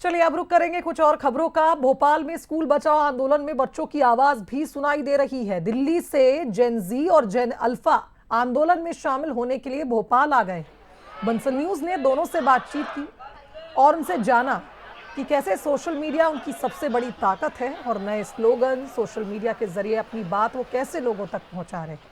चलिए अब रुक करेंगे कुछ और खबरों का। भोपाल में स्कूल बचाओ आंदोलन में बच्चों की आवाज भी सुनाई दे रही है। दिल्ली से जेन जी और जेन अल्फा आंदोलन में शामिल होने के लिए भोपाल आ गए। बंसल न्यूज ने दोनों से बातचीत की और उनसे जाना कि कैसे सोशल मीडिया उनकी सबसे बड़ी ताकत है और नए स्लोगन सोशल मीडिया के जरिए अपनी बात वो कैसे लोगों तक पहुंचा रहे हैं।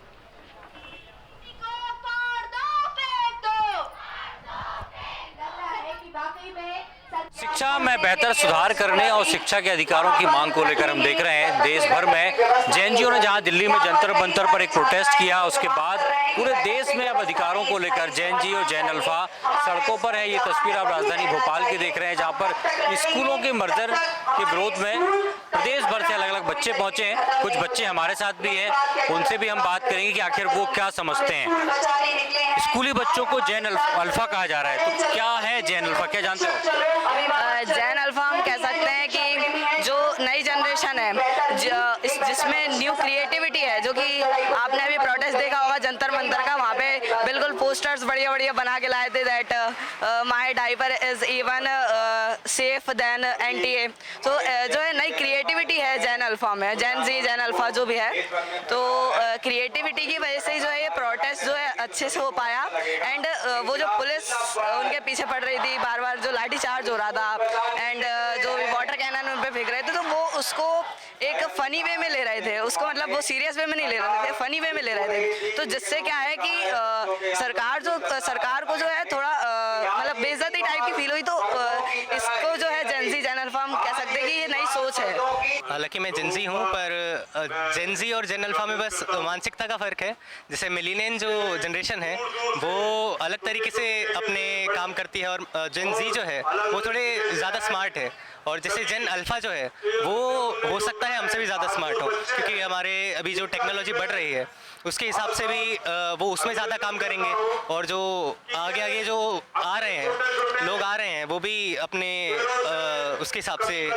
शिक्षा में बेहतर सुधार करने और शिक्षा के अधिकारों की मांग को लेकर हम देख रहे हैं देश भर में जेएनजीओ ने जहां दिल्ली में जंतर मंतर पर एक प्रोटेस्ट किया, उसके बाद पूरे देश में अब अधिकारों को लेकर जेएनजीओ जेन अल्फा सड़कों पर है। ये तस्वीर आप राजधानी भोपाल की देख रहे हैं, जहां पर स्कूलों के मर्जर के विरोध में प्रदेश भर से अलग अलग बच्चे पहुंचे हैं। कुछ बच्चे हमारे साथ भी हैं, उनसे भी हम बात करेंगे कि आखिर वो क्या समझते हैं। स्कूली बच्चों को जेन अल्फा कहा जा रहा है, तो क्या है जेन अल्फा, क्या जानते हो? जेन अल्फा हम कह सकते हैं कि जो नई जनरेशन है जिसमें न्यू क्रिएटिविटी है, जो कि आपने अभी प्रोटेस्ट देखा होगा जंतर मंतर का, वहाँ पे बिल्कुल पोस्टर्स बढ़िया बढ़िया बना के लाए थे that my diaper is even safe then NTA. तो जो है नई क्रिएटिविटी है जेन अल्फा में, जेन जी जेन अल्फा जो भी है, तो क्रिएटिविटी की वजह से जो है ये प्रोटेस्ट जो है अच्छे से हो पाया। एंड वो जो पुलिस उनके पीछे पड़ रही थी, बार बार जो लाठी चार्ज हो रहा था एंड जो वाटर कैनन उन पे फेंक रहे थे, तो वो उसको एक फनी वे में ले रहे थे, उसको मतलब वो सीरियस वे में नहीं ले रहे थे, फनी वे में ले रहे थे। तो जिससे क्या है कि सरकार को जो है थोड़ा मतलब बेइज्जती टाइप की फील हुई। तो इसको जो है जेनजी जेन अल्फा हम कह सकते हैं कि ये नई सोच है। हालांकि मैं जेनजी हूँ, पर जेनजी और जेन अल्फा में बस मानसिकता का फ़र्क है। जैसे मिलीनियन जो जनरेशन है वो अलग तरीके से अपने काम करती है और जेन जी जो है वो थोड़े ज़्यादा स्मार्ट है, और जैसे जेन अल्फ़ा जो है वो हो सकता है हमसे भी ज़्यादा स्मार्ट हो, क्योंकि हमारे अभी जो टेक्नोलॉजी बढ़ रही है उसके हिसाब से भी वो उसमें ज़्यादा काम करेंगे। और जो आगे आगे जो आ रहे हैं लोग आ रहे हैं वो भी अपने उसके हिसाब से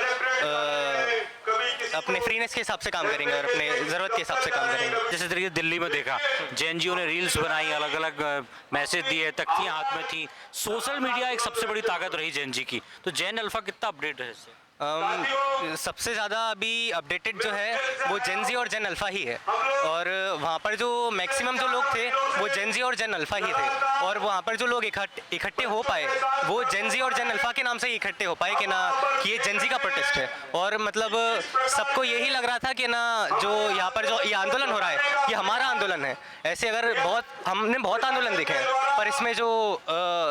अपने फ्रीनेस के हिसाब से काम करेंगे और अपने ज़रूरत के हिसाब से काम करेंगे। जैसे तरीके दिल्ली में देखा जेएनजीओ ने रील्स बनाई, अलग अलग मैसेज दिए, तख्तियां हाथ में थी। सोशल मीडिया एक सबसे बड़ी ताकत रही जेएनजी की, तो जेन अल्फा कितना अपडेट है इससे? सबसे ज़्यादा अभी अपडेटेड जो है वो जेनजी और जेन अल्फ़ा ही है, और वहाँ पर जो मैक्सिमम जो लोग थे वो जेनजी और जेन अल्फ़ा ही थे, और वहाँ पर जो लोग इकट्ठे हो पाए वो जेनजी और जेन अल्फ़ा के नाम से ही इकट्ठे हो पाए कि ना कि ये जेनजी का प्रोटेस्ट है। और मतलब सबको यही लग रहा था कि ना जो यहाँ पर जो ये आंदोलन हो रहा है ये हमारा आंदोलन है। ऐसे अगर हमने बहुत आंदोलन देखे हैं, पर इसमें जो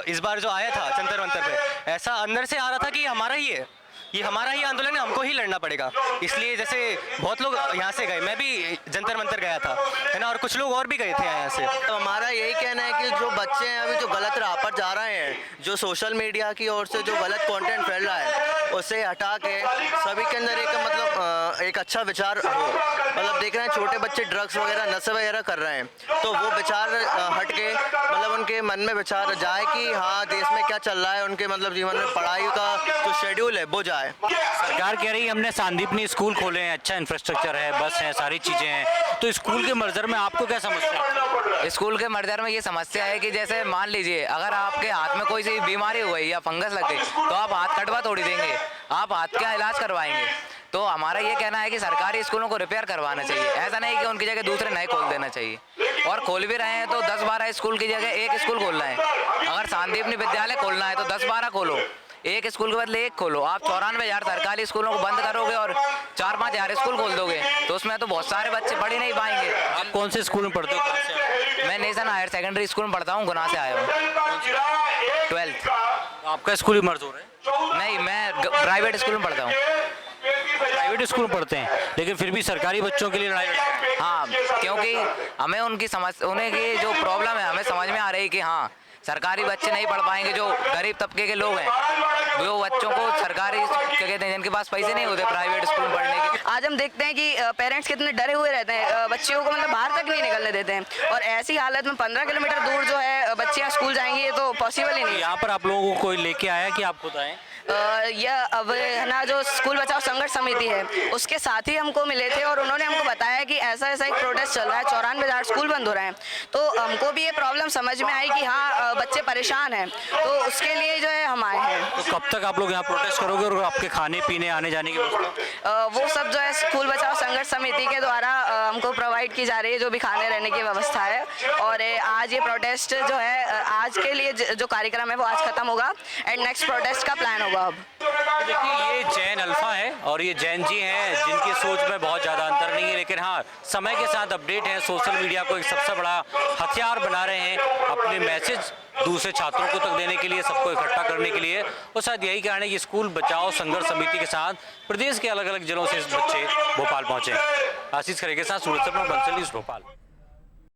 इस बार जो आया था जंतर मंतर पे, ऐसा अंदर से आ रहा था कि हमारा ही है, ये हमारा ही आंदोलन है, हमको ही लड़ना पड़ेगा। इसलिए जैसे बहुत लोग यहाँ से गए, मैं भी जंतर मंतर गया था, है ना, और कुछ लोग और भी गए थे यहाँ से। तो हमारा यही कहना है कि जो बच्चे हैं अभी जो गलत राह पर जा रहे हैं, जो सोशल मीडिया की ओर से जो गलत कंटेंट फैल रहा है उसे हटा के सभी के अंदर एक मतलब एक अच्छा विचार हो। मतलब देख रहे हैं छोटे बच्चे ड्रग्स वगैरह नशे वगैरह कर रहे हैं, तो वो विचार हट के मतलब उनके मन में विचार जाए कि हाँ देश में क्या चल रहा है, उनके मतलब जीवन में पढ़ाई का जो शेड्यूल है वो जाए। सरकार कह रही है हमने सांदीपनी स्कूल खोले हैं, अच्छा इंफ्रास्ट्रक्चर है, बस है, सारी चीजें हैं, तो स्कूल के मर्जर में आपको क्या समस्या है? स्कूल के मर्जर में ये समस्या है कि जैसे मान लीजिए अगर आपके हाथ में कोई सी बीमारी हो गई या फंगस लग गई तो आप हाथ कटवा थोड़ी देंगे, आप हाथ का इलाज करवाएंगे। तो हमारा ये कहना है कि सरकारी स्कूलों को रिपेयर करवाना चाहिए, ऐसा नहीं कि उनकी जगह दूसरे नए खोल देना चाहिए। और खोल भी रहे हैं तो 10-12 स्कूल की जगह एक स्कूल खोलना है। अगर सांदीपनी विद्यालय खोलना है तो 10-12 खोलो, एक स्कूल के बदले एक खोलो। आप 94,000 सरकारी स्कूलों को बंद करोगे और 4-5 स्कूल खोल दोगे तो उसमें तो बहुत सारे बच्चे पढ़ ही नहीं पाएंगे। आप कौन से स्कूल में पढ़ते हो? मैं नेशन हायर सेकेंडरी स्कूल में पढ़ता हूँ, गुना से आया हूँ, 12th। आपका स्कूल ही मर्ज हो रहा है? नहीं, मैं प्राइवेट स्कूल में पढ़ता हूँ। प्राइवेट स्कूल में पढ़ते हैं लेकिन फिर भी सरकारी बच्चों के लिए लड़ाई लड़ते हैं। हाँ, क्योंकि हमें उनकी उन्हें की जो प्रॉब्लम है हमें समझ में आ रही है कि हाँ सरकारी बच्चे नहीं पढ़ पाएंगे। जो गरीब तबके के लोग हैं, जो बच्चों को सरकारी लगे थे, जिनके पास पैसे नहीं होते प्राइवेट स्कूल में पढ़ने के। आज हम देखते हैं कि पेरेंट्स कितने डरे हुए रहते हैं, बच्चियों को मतलब बाहर तक नहीं निकलने देते हैं, और ऐसी हालत में 15 किलोमीटर दूर जो है बच्चियाँ स्कूल जाएंगी, ये तो पॉसिबल ही नहीं है। यहाँ पर आप लोगों को कोई लेके आया कि आप खुद आए? यह अब है ना, जो स्कूल बचाओ संघर्ष समिति है उसके साथ ही हमको मिले थे और उन्होंने हमको बताया कि ऐसा ऐसा एक प्रोटेस्ट चल रहा है, 94,000 स्कूल बंद हो रहे हैं। तो हमको भी ये प्रॉब्लम समझ में आई कि हाँ बच्चे परेशान हैं, तो उसके लिए जो है हम आए हैं। तो कब तक आप लोग यहाँ प्रोटेस्ट करोगे और आपके खाने पीने आने जाने की व्यवस्था? वो सब जो है स्कूल बचाओ संघर्ष समिति के द्वारा हमको प्रोवाइड की जा रही है, जो भी खाने रहने की व्यवस्था है। और आज ये प्रोटेस्ट जो है, आज के लिए जो कार्यक्रम है वो आज खत्म होगा एंड नेक्स्ट प्रोटेस्ट का प्लान होगा अब। तो देखिए, ये जैन अल्फा है और ये जैन जी हैं जिनकी सोच में बहुत ज़्यादा अंतर नहीं है, लेकिन हाँ समय के साथ अपडेट है, सोशल मीडिया को एक सबसे बड़ा हथियार बना रहे हैं अपने मैसेज दूसरे छात्रों को तक देने के लिए, सबको इकट्ठा करने के लिए। और शायद यही कारण है कि स्कूल बचाओ संघर्ष समिति के साथ प्रदेश के अलग अलग जिलों से बच्चे भोपाल पहुंचे। आशीष खरे के साथ सूरज से बंसल न्यूज़ भोपाल।